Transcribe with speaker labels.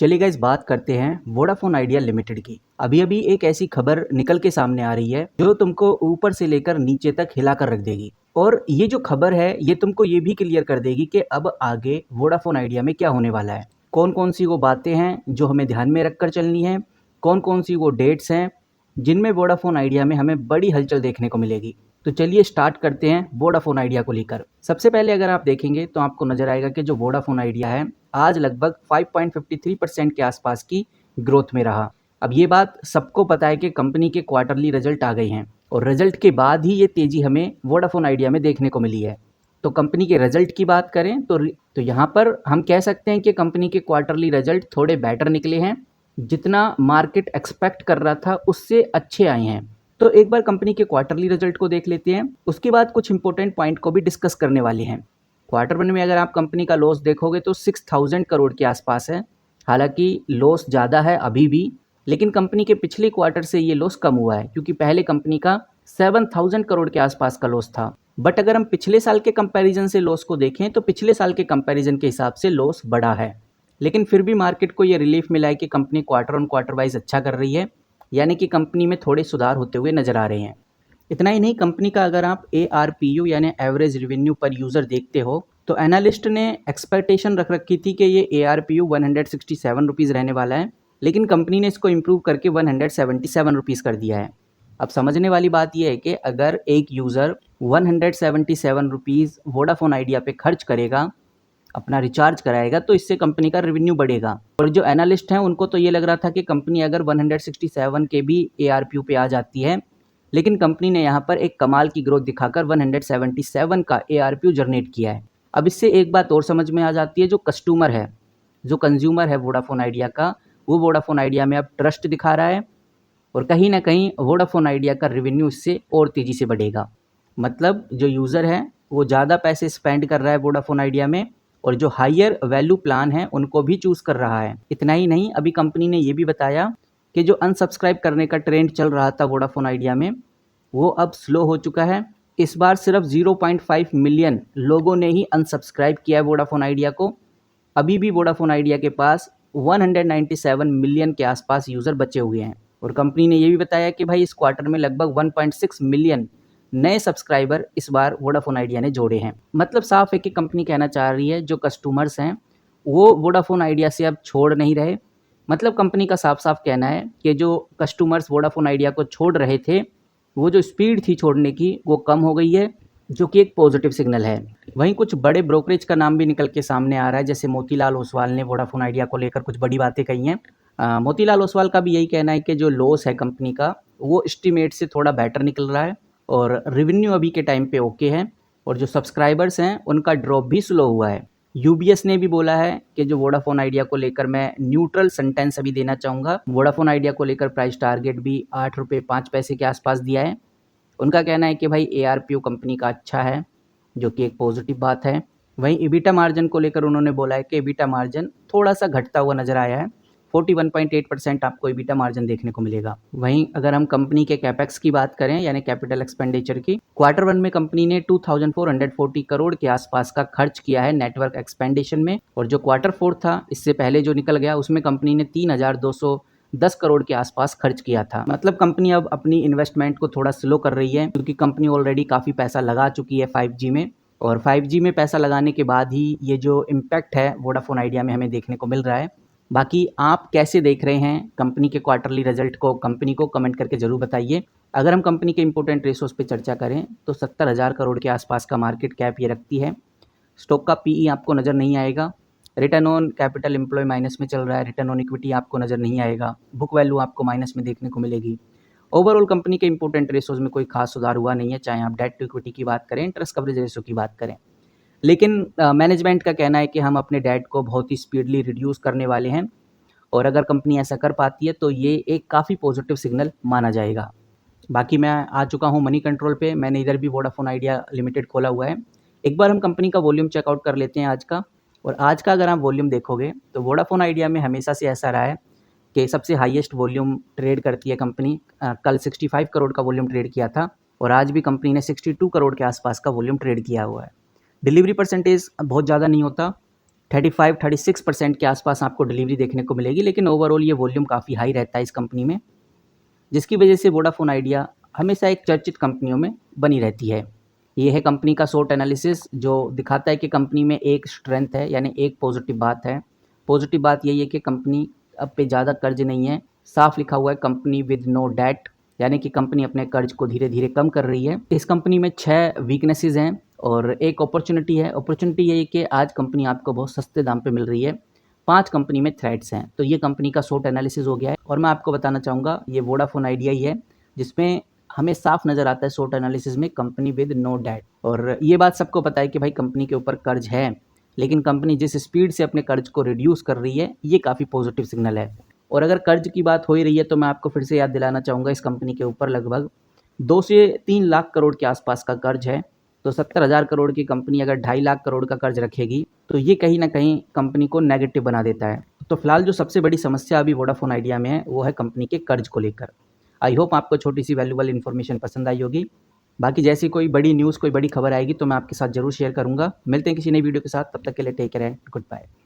Speaker 1: चलिए गाइस बात करते हैं वोडाफोन आइडिया लिमिटेड की। अभी अभी एक ऐसी खबर निकल के सामने आ रही है जो तुमको ऊपर से लेकर नीचे तक हिला कर रख देगी। और ये जो खबर है ये तुमको ये भी क्लियर कर देगी कि अब आगे वोडाफोन आइडिया में क्या होने वाला है, कौन कौन सी वो बातें हैं जो हमें ध्यान में रखकर चलनी है, कौन कौन सी वो डेट्स हैं जिनमें वोडाफोन आइडिया में हमें बड़ी हलचल देखने को मिलेगी। तो चलिए स्टार्ट करते हैं वोडाफोन आइडिया को लेकर। सबसे पहले अगर आप देखेंगे तो आपको नजर आएगा कि जो वोडाफोन आइडिया है आज लगभग 5.53% के आसपास की ग्रोथ में रहा। अब ये बात सबको पता है कि कंपनी के क्वार्टरली रिजल्ट आ गए हैं और रिजल्ट के बाद ही ये तेजी हमें वोडाफोन आइडिया में देखने को मिली है। तो कंपनी के रिजल्ट की बात करें तो यहाँ पर हम कह सकते हैं कि कंपनी के क्वार्टरली रिजल्ट थोड़े बेटर निकले हैं, जितना मार्केट एक्सपेक्ट कर रहा था उससे अच्छे आए हैं। तो एक बार कंपनी के क्वार्टरली रिजल्ट को देख लेते हैं, उसके बाद कुछ इंपॉर्टेंट पॉइंट को भी डिस्कस करने वाले हैं। क्वार्टर वन में अगर आप कंपनी का लॉस देखोगे तो 6000 करोड़ के आसपास है। हालांकि लॉस ज़्यादा है अभी भी, लेकिन कंपनी के पिछले क्वार्टर से ये लॉस कम हुआ है क्योंकि पहले कंपनी का 7000 करोड़ के आसपास का लॉस था। बट अगर हम पिछले साल के कंपैरिजन से लॉस को देखें तो पिछले साल के कंपैरिजन के हिसाब से लॉस बढ़ा है। लेकिन फिर भी मार्केट को ये रिलीफ मिला है कि company quarter on quarter wise अच्छा कर रही है, यानी कि कंपनी में थोड़े सुधार होते हुए नजर आ रहे हैं। इतना ही नहीं, कंपनी का अगर आप ARPU यानी एवरेज रेवेन्यू पर यूज़र देखते हो तो एनालिस्ट ने एक्सपेक्टेशन रख रखी थी कि ये ARPU 167 रुपीज़ रहने वाला है, लेकिन कंपनी ने इसको इम्प्रूव करके 177 रुपीज़ कर दिया है। अब समझने वाली बात यह है कि अगर एक यूज़र 177 रुपीज़ वोडाफोन आइडिया पे खर्च करेगा, अपना रिचार्ज कराएगा, तो इससे कंपनी का रेवेन्यू बढ़ेगा। और जो एनालिस्ट हैं उनको तो ये लग रहा था कि कंपनी अगर 167 के भी ARPU पे आ जाती है, लेकिन कंपनी ने यहाँ पर एक कमाल की ग्रोथ दिखाकर 177 का ARPU जनरेट किया है। अब इससे एक बात और समझ में आ जाती है, जो कस्टमर है, जो कंज्यूमर है वोडाफोन आइडिया का, वो वोडाफोन आइडिया में अब ट्रस्ट दिखा रहा है और कहीं ना कहीं वोडाफोन आइडिया का रेवेन्यू इससे और तेज़ी से बढ़ेगा। मतलब जो यूज़र है वो ज़्यादा पैसे स्पेंड कर रहा है वोडाफोन आइडिया में और जो हायर वैल्यू प्लान है उनको भी चूज़ कर रहा है। इतना ही नहीं, अभी कंपनी ने ये भी बताया कि जो अनसब्सक्राइब करने का ट्रेंड चल रहा था वोडाफोन आइडिया में वो अब स्लो हो चुका है। इस बार सिर्फ 0.5 मिलियन लोगों ने ही अनसब्सक्राइब किया है वोडाफोन आइडिया को। अभी भी वोडाफोन आइडिया के पास 197 मिलियन के आसपास यूज़र बचे हुए हैं। और कंपनी ने ये भी बताया कि भाई इस क्वार्टर में लगभग 1.6 मिलियन नए सब्सक्राइबर इस बार वोडाफोन आइडिया ने जोड़े हैं। मतलब साफ है कि कंपनी कहना चाह रही है जो कस्टमर्स हैं वो वोडाफोन आइडिया से अब छोड़ नहीं रहे। मतलब कंपनी का साफ साफ कहना है कि जो कस्टमर्स वोडाफोन आइडिया को छोड़ रहे थे, वो जो स्पीड थी छोड़ने की वो कम हो गई है, जो कि एक पॉजिटिव सिग्नल है। वहीं कुछ बड़े ब्रोकरेज का नाम भी निकल के सामने आ रहा है, जैसे मोतीलाल ओसवाल ने वोडाफोन आइडिया को लेकर कुछ बड़ी बातें कही हैं। मोतीलाल ओसवाल का भी यही कहना है कि जो लॉस है कंपनी का वो एस्टीमेट से थोड़ा बेटर निकल रहा है और रेवेन्यू अभी के टाइम पे ओके है और जो सब्सक्राइबर्स हैं उनका ड्रॉप भी स्लो हुआ है। UBS ने भी बोला है कि जो वोडाफोन आइडिया को लेकर मैं न्यूट्रल सेंटेंस अभी देना चाहूँगा। वोडाफोन आइडिया को लेकर प्राइस टारगेट भी 8 रुपये 5 पैसे के आसपास दिया है। उनका कहना है कि भाई ARPU कंपनी का अच्छा है, जो कि एक पॉजिटिव बात है। वहीं EBITDA मार्जिन को लेकर उन्होंने बोला है कि EBITDA मार्जिन थोड़ा सा घटता हुआ नजर आया है, 41.8% आपको EBITDA मार्जिन देखने को मिलेगा। वहीं अगर हम कंपनी के कैपेक्स की बात करें यानी कैपिटल एक्सपेंडिचर की, क्वार्टर वन में कंपनी ने 2440 करोड़ के आसपास का खर्च किया है नेटवर्क एक्सपेंडिशन में। और जो क्वार्टर फोर था इससे पहले जो निकल गया उसमें कंपनी ने 3210 करोड़ के आसपास खर्च किया था। मतलब कंपनी अब अपनी इन्वेस्टमेंट को थोड़ा स्लो कर रही है क्योंकि कंपनी ऑलरेडी काफ़ी पैसा लगा चुकी है 5G में, और 5G में पैसा लगाने के बाद ही ये जो इम्पैक्ट है वोडाफोन आइडिया में हमें देखने को मिल रहा है। बाकी आप कैसे देख रहे हैं कंपनी के क्वार्टरली रिजल्ट को, कंपनी को कमेंट करके ज़रूर बताइए। अगर हम कंपनी के इंपॉर्टेंट रेशोज़ पे चर्चा करें तो 70,000 करोड़ के आसपास का मार्केट कैप ये रखती है। स्टॉक का PE आपको नज़र नहीं आएगा। Return on capital employ minus में चल रहा है, रिटर्न ऑन इक्विटी आपको नज़र नहीं आएगा, बुक वैल्यू आपको माइनस में देखने को मिलेगी। ओवरऑल कंपनी के इंपॉर्टेंट रेशोज़ में कोई खास सुधार हुआ नहीं है, चाहे आप डेट टू इक्विटी की बात करें, इंटरेस्ट कवरेज रेशो की बात करें। लेकिन मैनेजमेंट का कहना है कि हम अपने डेट को बहुत ही स्पीडली रिड्यूस करने वाले हैं और अगर कंपनी ऐसा कर पाती है तो ये एक काफ़ी पॉजिटिव सिग्नल माना जाएगा। बाकी मैं आ चुका हूँ मनी कंट्रोल पे, मैंने इधर भी वोडाफोन आइडिया लिमिटेड खोला हुआ है। एक बार हम कंपनी का वॉल्यूम चेकआउट कर लेते हैं आज का। और आज का अगर आप वॉल्यूम देखोगे तो वोडाफोन आइडिया में हमेशा से ऐसा रहा है कि सबसे हाईएस्ट वॉल्यूम ट्रेड करती है कंपनी। कल 65 करोड़ का वॉल्यूम ट्रेड किया था और आज भी कंपनी ने 62 करोड़ के आसपास का वॉल्यूम ट्रेड किया हुआ है। डिलीवरी परसेंटेज बहुत ज़्यादा नहीं होता, 35-36% के आसपास आपको डिलीवरी देखने को मिलेगी, लेकिन ओवरऑल ये वॉल्यूम काफ़ी हाई रहता है इस कंपनी में, जिसकी वजह से वोडाफोन आइडिया हमेशा एक चर्चित कंपनियों में बनी रहती है। ये है कंपनी का शॉर्ट एनालिसिस जो दिखाता है कि कंपनी में एक स्ट्रेंथ है, यानी एक पॉजिटिव बात है। पॉजिटिव बात यही है कि कंपनी अब पे ज़्यादा कर्ज नहीं है। साफ लिखा हुआ है कंपनी विद नो डेट, यानी कि कंपनी अपने कर्ज को धीरे धीरे कम कर रही है। इस कंपनी में 6 वीकनेसेस हैं और एक अपॉर्चुनिटी है। अपॉर्चुनिटी यही कि आज कंपनी आपको बहुत सस्ते दाम पे मिल रही है। 5 कंपनी में थ्रेड्स हैं। तो ये कंपनी का शॉर्ट एनालिसिस हो गया है और मैं आपको बताना चाहूँगा ये वोडाफोन आइडिया ही है जिसमें हमें साफ नज़र आता है शॉर्ट एनालिसिस में कंपनी विद नो डेट। और ये बात सबको पता है कि भाई कंपनी के ऊपर कर्ज है, लेकिन कंपनी जिस स्पीड से अपने कर्ज को रिड्यूस कर रही है ये काफ़ी पॉजिटिव सिग्नल है। और अगर कर्ज की बात हो ही रही है तो मैं आपको फिर से याद दिलाना चाहूँगा इस कंपनी के ऊपर लगभग 2 से 3 लाख करोड़ के आसपास का कर्ज है। तो 70,000 करोड़ की कंपनी अगर 2.5 लाख करोड़ का कर्ज रखेगी तो ये कहीं ना कहीं कंपनी को नेगेटिव बना देता है। तो फिलहाल जो सबसे बड़ी समस्या अभी वोडाफोन आइडिया में है वो है कंपनी के कर्ज को लेकर। आई होप आपको छोटी सी वैल्यूबल इन्फॉर्मेशन पसंद आई होगी। बाकी जैसी कोई बड़ी न्यूज़ कोई बड़ी खबर आएगी तो मैं आपके साथ ज़रूर शेयर करूँगा। मिलते हैं किसी नई वीडियो के साथ, तब तक के लिए take care and good bye.